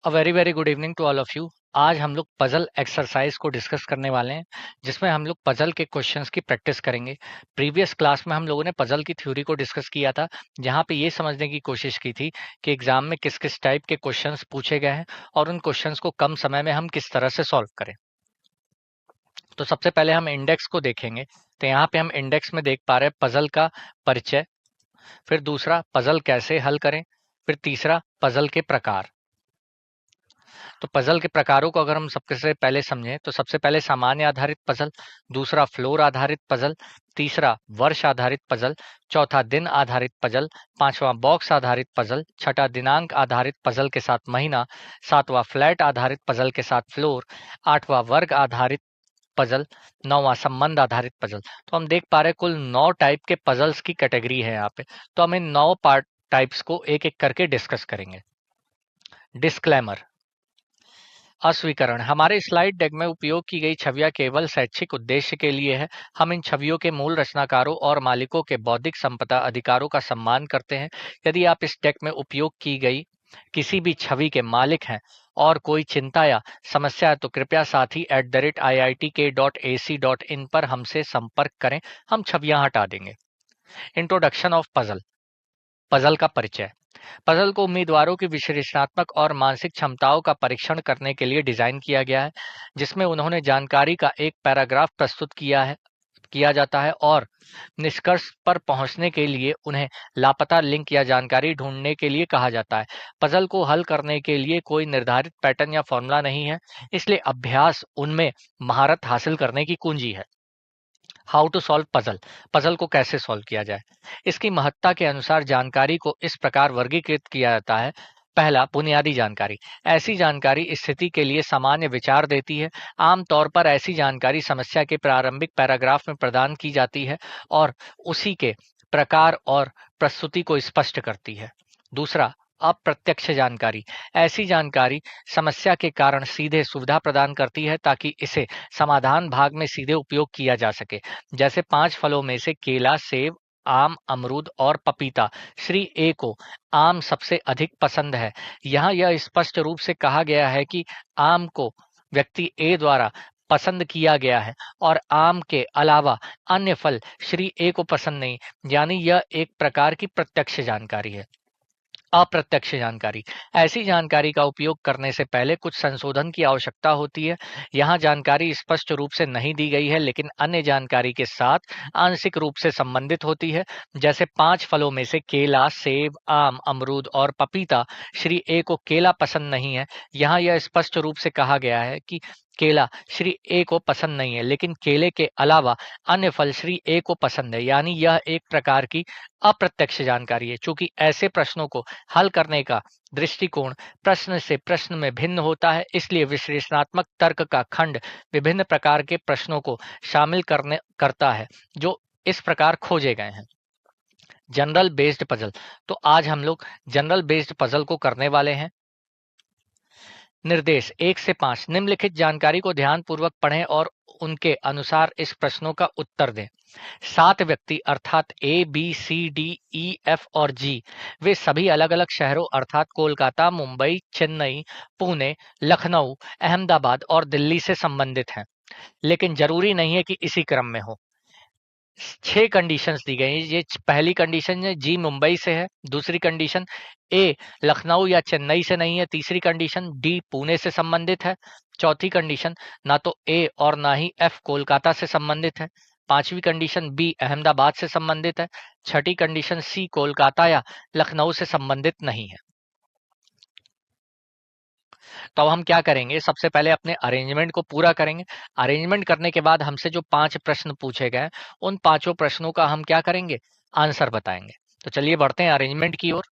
A very very good evening to all of you. आज हम लोग पजल एक्सरसाइज को डिस्कस करने वाले हैं, जिसमें हम लोग पजल के क्वेश्चंस की प्रैक्टिस करेंगे। प्रीवियस क्लास में हम लोगों ने पजल की थ्योरी को डिस्कस किया था, जहां पे ये समझने की कोशिश की थी कि एग्जाम में किस किस टाइप के क्वेश्चंस पूछे गए हैं और उन क्वेश्चंस को कम समय में हम किस तरह से सॉल्व करें। तो सबसे पहले हम इंडेक्स को देखेंगे। तो यहाँ पे हम इंडेक्स में देख पा रहे हैं पजल का परिचय, फिर दूसरा पजल कैसे हल करें, फिर तीसरा पजल के प्रकार। तो पजल के प्रकारों को अगर हम सबसे पहले समझें तो सबसे पहले सामान्य आधारित पजल, दूसरा फ्लोर आधारित पजल, तीसरा वर्ष आधारित पजल, चौथा दिन आधारित पजल, पांचवा बॉक्स आधारित पजल, छठा दिनांक आधारित पजल के साथ महीना, सातवां फ्लैट आधारित पजल के साथ फ्लोर, आठवां वर्ग आधारित पजल, नौवां संबंध आधारित पजल। तो हम देख पा रहे हैं कुल 9 टाइप के पजल्स की कैटेगरी है यहाँ पे। तो हम इन 9 पार्ट टाइप्स को एक एक करके डिस्कस करेंगे। डिस्क्लेमर। अस्वीकरण। हमारे स्लाइड डेक में उपयोग की गई छवियां केवल शैक्षिक उद्देश्य के लिए है। हम इन छवियों के मूल रचनाकारों और मालिकों के बौद्धिक संपदा अधिकारों का सम्मान करते हैं। यदि आप इस डेक में उपयोग की गई किसी भी छवि के मालिक हैं और कोई चिंता या समस्या है तो कृपया sathi@iitk.ac.in पर हमसे संपर्क करें। हम छवियां हटा देंगे। Introduction of puzzle. पजल का परिचय। पजल को उम्मीदवारों की विश्लेषणात्मक और मानसिक क्षमताओं का परीक्षण करने के लिए डिजाइन किया गया है, जिसमें उन्होंने जानकारी का एक पैराग्राफ प्रस्तुत किया जाता है और निष्कर्ष पर पहुंचने के लिए उन्हें लापता लिंक या जानकारी ढूंढने के लिए कहा जाता है। पजल को हल करने के लिए कोई निर्धारित पैटर्न या फॉर्मूला नहीं है, इसलिए अभ्यास उनमें महारत हासिल करने की कुंजी है। How to solve puzzle. Puzzle को कैसे सॉल्व किया जाए। इसकी महत्ता के अनुसार जानकारी को इस प्रकार वर्गीकृत किया जाता है। पहला, बुनियादी जानकारी। ऐसी जानकारी स्थिति के लिए सामान्य विचार देती है। आमतौर पर ऐसी जानकारी समस्या के प्रारंभिक पैराग्राफ में प्रदान की जाती है और उसी के प्रकार और प्रस्तुति को स्पष्ट करती है। दूसरा, अप्रत्यक्ष जानकारी। ऐसी जानकारी समस्या के कारण सीधे सुविधा प्रदान करती है ताकि इसे समाधान भाग में सीधे उपयोग किया जा सके। जैसे 5 फलों में से केला, सेब, आम, अमरूद और पपीता। श्री ए को आम सबसे अधिक पसंद है। यहाँ यह स्पष्ट रूप से कहा गया है कि आम को व्यक्ति ए द्वारा पसंद किया गया है और आम के अलावा अन्य फल श्री ए को पसंद नहीं, यानी यह एक प्रकार की प्रत्यक्ष जानकारी है। अप्रत्यक्ष जानकारी। ऐसी जानकारी का उपयोग करने से पहले कुछ संशोधन की आवश्यकता होती है। यहाँ जानकारी स्पष्ट रूप से नहीं दी गई है, लेकिन अन्य जानकारी के साथ आंशिक रूप से संबंधित होती है। जैसे 5 फलों में से केला, सेब, आम, अमरूद और पपीता। श्री ए को केला पसंद नहीं है। यहाँ यह स्पष्ट रूप से कहा गया है कि केला श्री ए को पसंद नहीं है, लेकिन केले के अलावा अन्य फल श्री ए को पसंद है, यानी यह एक प्रकार की अप्रत्यक्ष जानकारी है। चूंकि ऐसे प्रश्नों को हल करने का दृष्टिकोण प्रश्न से प्रश्न में भिन्न होता है, इसलिए विश्लेषणात्मक तर्क का खंड विभिन्न प्रकार के प्रश्नों को शामिल करता है जो इस प्रकार खोजे गए हैं। General based puzzle. तो आज हम लोग जनरल बेस्ड पजल को करने वाले हैं। निर्देश 1 से 5। निम्नलिखित जानकारी को ध्यानपूर्वक पढ़ें और उनके अनुसार इस प्रश्नों का उत्तर दें। 7 व्यक्ति अर्थात ए, B, C, D, E, F और जी, वे सभी अलग अलग शहरों अर्थात कोलकाता, मुंबई, चेन्नई, पुणे, लखनऊ, अहमदाबाद और दिल्ली से संबंधित हैं, लेकिन जरूरी नहीं है कि इसी क्रम में हो। 6 कंडीशंस दी गई हैं। ये पहली कंडीशन है जी मुंबई से है, दूसरी कंडीशन ए लखनऊ या चेन्नई से नहीं है, तीसरी कंडीशन डी पुणे से संबंधित है, चौथी कंडीशन ना तो ए और ना ही एफ कोलकाता से संबंधित है, पांचवी कंडीशन बी अहमदाबाद से संबंधित है, छठी कंडीशन सी कोलकाता या लखनऊ से संबंधित नहीं है। तो अब हम क्या करेंगे, सबसे पहले अपने अरेंजमेंट को पूरा करेंगे। अरेंजमेंट करने के बाद हमसे जो 5 प्रश्न पूछे गए, उन पांचों प्रश्नों का हम क्या करेंगे, आंसर बताएंगे। तो चलिए बढ़ते हैं अरेंजमेंट की ओर।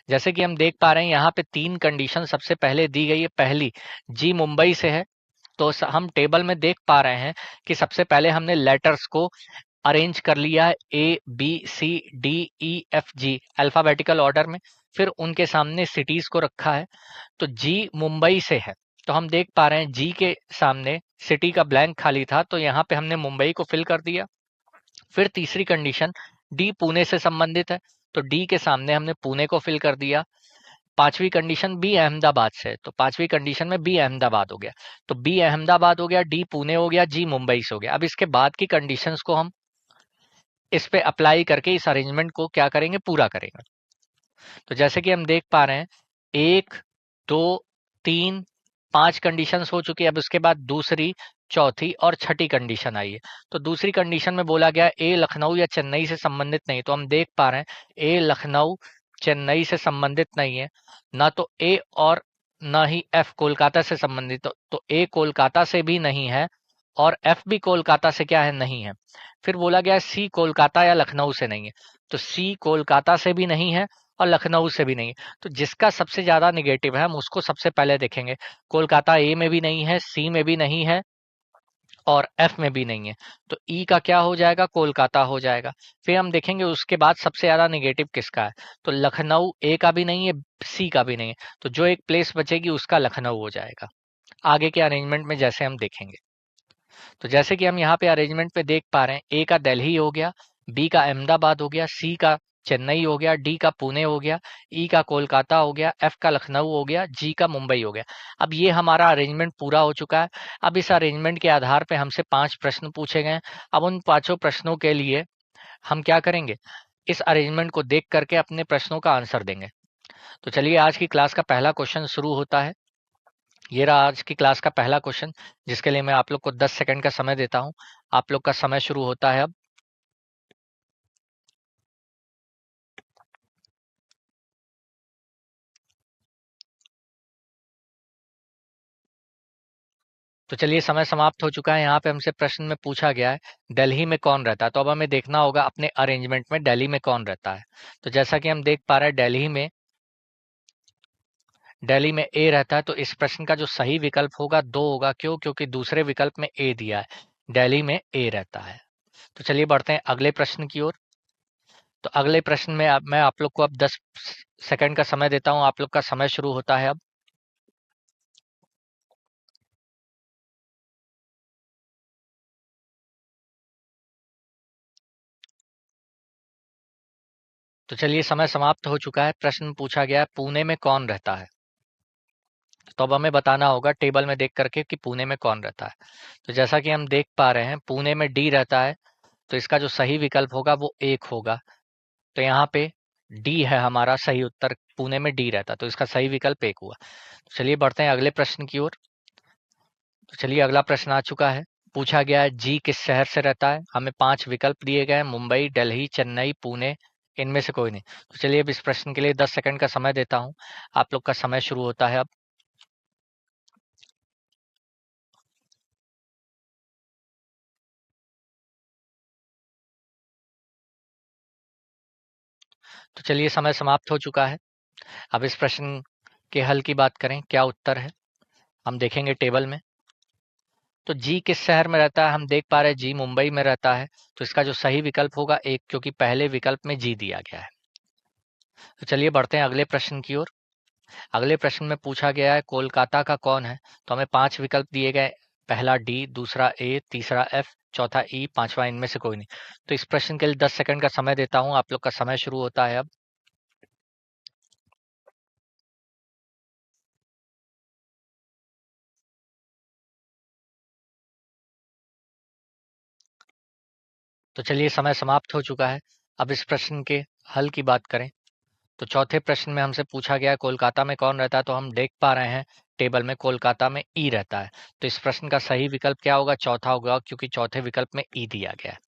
जैसे कि हम देख पा रहे हैं यहाँ पे 3 कंडीशन सबसे पहले दी गई है। पहली, जी मुंबई से है, तो हम टेबल में देख पा रहे हैं कि सबसे पहले हमने लेटर्स को अरेंज कर लिया है A B C D E F G alphabetical order में। फिर उनके सामने सिटीज को रखा है। तो जी मुंबई से है, तो हम देख पा रहे हैं जी के सामने सिटी का ब्लैंक खाली था, तो यहाँ पे हमने मुंबई को फिल कर दिया। फिर तीसरी कंडीशन डी पुणे से संबंधित है, तो डी के सामने हमने पुणे को फिल कर दिया। पांचवी कंडीशन बी अहमदाबाद से, तो पांचवी कंडीशन में बी अहमदाबाद हो गया, तो बी अहमदाबाद हो गया, डी पुणे हो गया, जी मुंबई से हो गया। अब इसके बाद की कंडीशंस को हम इस पे अप्लाई करके इस अरेंजमेंट को क्या करेंगे, पूरा करेंगे। तो जैसे कि हम देख पा रहे हैं, 1, 2, 3, 5 कंडीशंस हो चुकी है। अब उसके बाद दूसरी, चौथी और छठी कंडीशन आई है। तो दूसरी कंडीशन में बोला गया ए लखनऊ या चेन्नई से संबंधित नहीं, तो हम देख पा रहे हैं ए लखनऊ चेन्नई से संबंधित नहीं है, ना तो ए और ना ही एफ कोलकाता से संबंधित। तो ए कोलकाता से भी नहीं है और एफ भी कोलकाता से क्या है, नहीं है। फिर बोला गया सी कोलकाता या लखनऊ से नहीं है, तो सी कोलकाता से भी नहीं है और लखनऊ से भी नहीं है। तो जिसका सबसे ज्यादा निगेटिव है हम उसको सबसे पहले देखेंगे। कोलकाता ए में भी नहीं है, सी में भी नहीं है और एफ में भी नहीं है, तो ई का क्या हो जाएगा, कोलकाता हो जाएगा। फिर हम देखेंगे उसके बाद सबसे ज्यादा निगेटिव किसका है, तो लखनऊ ए का भी नहीं है, सी का भी नहीं है, तो जो एक प्लेस बचेगी उसका लखनऊ हो जाएगा। आगे के अरेंजमेंट में जैसे हम देखेंगे, तो जैसे कि हम यहाँ पे अरेंजमेंट पे देख पा रहे हैं, ए का दिल्ली हो गया, बी का अहमदाबाद हो गया, सी का चेन्नई हो गया, डी का पुणे हो गया, ई का कोलकाता हो गया, एफ का लखनऊ हो गया, जी का मुंबई हो गया। अब ये हमारा अरेंजमेंट पूरा हो चुका है। अब इस अरेंजमेंट के आधार पे हमसे 5 प्रश्न पूछे गए। अब उन पांचों प्रश्नों के लिए हम क्या करेंगे, इस अरेंजमेंट को देख करके अपने प्रश्नों का आंसर देंगे। तो चलिए आज की क्लास का पहला क्वेश्चन शुरू होता है। ये रहा आज की क्लास का पहला क्वेश्चन, जिसके लिए मैं आप लोग को 10 सेकंड का समय देता हूं। आप लोग का समय शुरू होता है अब। तो चलिए समय समाप्त हो चुका है। यहाँ पे हमसे प्रश्न में पूछा गया है दिल्ली में कौन रहता है, तो अब हमें देखना होगा अपने अरेंजमेंट में दिल्ली में कौन रहता है। तो जैसा कि हम देख पा रहे हैं दिल्ली में ए रहता है, तो इस प्रश्न का जो सही विकल्प होगा 2 होगा। क्यों, क्योंकि दूसरे विकल्प में ए दिया है, दिल्ली में ए रहता है। तो चलिए बढ़ते हैं अगले प्रश्न की ओर। तो अगले प्रश्न में मैं आप लोग को अब 10 सेकंड का समय देता हूं। आप लोग का समय शुरू होता है अब। तो चलिए समय समाप्त हो चुका है। प्रश्न पूछा गया है पुणे में कौन रहता है, तो अब हमें बताना होगा टेबल में देख करके कि पुणे में कौन रहता है। तो जैसा कि हम देख पा रहे हैं पुणे में डी रहता है, तो इसका जो सही विकल्प होगा वो 1 होगा। तो यहाँ पे डी है हमारा सही उत्तर, पुणे में डी रहता है, तो इसका सही विकल्प 1 हुआ। तो चलिए बढ़ते हैं अगले प्रश्न की ओर। तो चलिए अगला प्रश्न आ चुका है। पूछा गया है जी किस शहर से रहता है। हमें 5 विकल्प दिए गए हैं, मुंबई, दिल्ली, चेन्नई, पुणे, इनमें से कोई नहीं। तो चलिए अब इस प्रश्न के लिए 10 सेकंड का समय देता हूं। आप लोग का समय शुरू होता है अब। तो चलिए समय समाप्त हो चुका है। अब इस प्रश्न के हल की बात करें, क्या उत्तर है हम देखेंगे टेबल में। तो जी किस शहर में रहता है, हम देख पा रहे हैं जी मुंबई में रहता है, तो इसका जो सही विकल्प होगा 1, क्योंकि पहले विकल्प में जी दिया गया है। तो चलिए बढ़ते हैं अगले प्रश्न की ओर। अगले प्रश्न में पूछा गया है कोलकाता का कौन है, तो हमें 5 विकल्प दिए गए। पहला डी, दूसरा ए, तीसरा एफ, चौथा ई, पांचवा इनमें से कोई नहीं। तो इस प्रश्न के लिए 10 सेकंड का समय देता हूं। आप लोग का समय शुरू होता है अब। तो चलिए समय समाप्त हो चुका है। अब इस प्रश्न के हल की बात करें, तो चौथे प्रश्न में हमसे पूछा गया है कोलकाता में कौन रहता है, तो हम देख पा रहे हैं टेबल में कोलकाता में ई रहता है। तो इस प्रश्न का सही विकल्प क्या होगा, चौथा होगा, क्योंकि चौथे विकल्प में ई दिया गया है।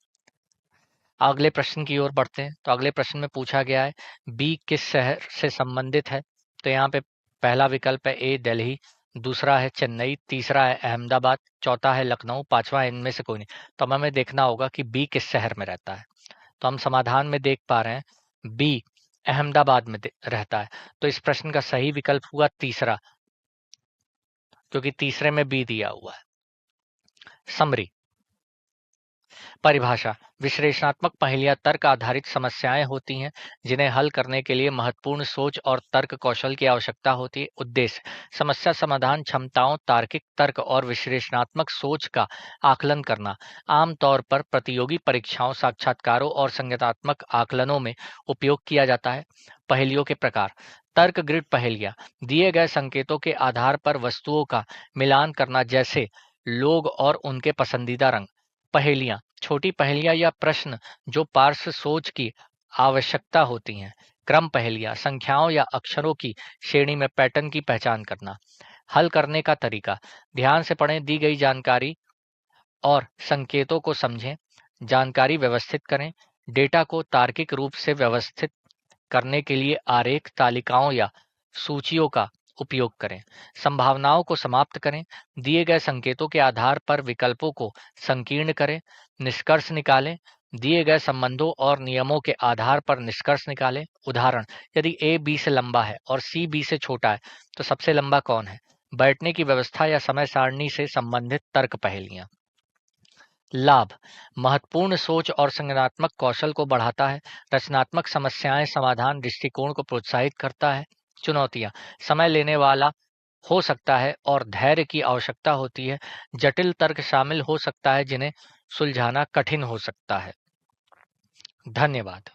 अगले प्रश्न की ओर बढ़ते हैं। तो अगले प्रश्न में पूछा गया है बी किस शहर से संबंधित है। तो यहाँ पे पहला विकल्प है ए दिल्ली, दूसरा है चेन्नई, तीसरा है अहमदाबाद, चौथा है लखनऊ, पांचवा इनमें से कोई नहीं। तो अब हमें देखना होगा कि बी किस शहर में रहता है। तो हम समाधान में देख पा रहे हैं बी अहमदाबाद में रहता है। तो इस प्रश्न का सही विकल्प हुआ तीसरा, क्योंकि तीसरे में बी दिया हुआ है। समरी, परिभाषा: विश्लेषणात्मक पहेलियां तर्क आधारित समस्याएं होती हैं जिन्हें हल करने के लिए महत्वपूर्ण सोच और तर्क कौशल की आवश्यकता होती है। उद्देश्य: समस्या समाधान क्षमताओं, तार्किक तर्क और विश्लेषणात्मक सोच का आकलन करना। आमतौर पर प्रतियोगी परीक्षाओं, साक्षात्कारों और संज्ञानात्मक आकलनों में उपयोग किया जाता है। पहेलियों के प्रकार: तर्क ग्रिड पहेलियां: दिए गए संकेतों के आधार पर वस्तुओं का मिलान करना, जैसे लोग और उनके पसंदीदा रंग। पहेलियां: छोटी पहेलियां या प्रश्न जो पार्श्व सोच की आवश्यकता होती हैं। क्रम पहेलियां: संख्याओं या अक्षरों की श्रेणी में पैटर्न की पहचान करना। हल करने का तरीका: ध्यान से पढ़ें, दी गई जानकारी और संकेतों को समझें, जानकारी व्यवस्थित करें, डेटा को तार्किक रूप से व्यवस्थित करने के लिए आरेख, तालिकाओं या सूचियों का उपयोग करें। संभावनाओं को समाप्त करें, दिए गए संकेतों के आधार पर विकल्पों को संकीर्ण करें। निष्कर्ष निकालें, दिए गए संबंधों और नियमों के आधार पर निष्कर्ष निकालें। उदाहरण: यदि ए बी से लंबा है और सी बी से छोटा है तो सबसे लंबा कौन है? बैठने की व्यवस्था या समय सारणी से संबंधित तर्क पहेलियां। लाभ: महत्वपूर्ण सोच और संज्ञानात्मक कौशल को बढ़ाता है। रचनात्मक समस्याएं समाधान दृष्टिकोण को प्रोत्साहित करता है। चुनौतियां: समय लेने वाला हो सकता है और धैर्य की आवश्यकता होती है। जटिल तर्क शामिल हो सकता है जिन्हें सुलझाना कठिन हो सकता है। धन्यवाद।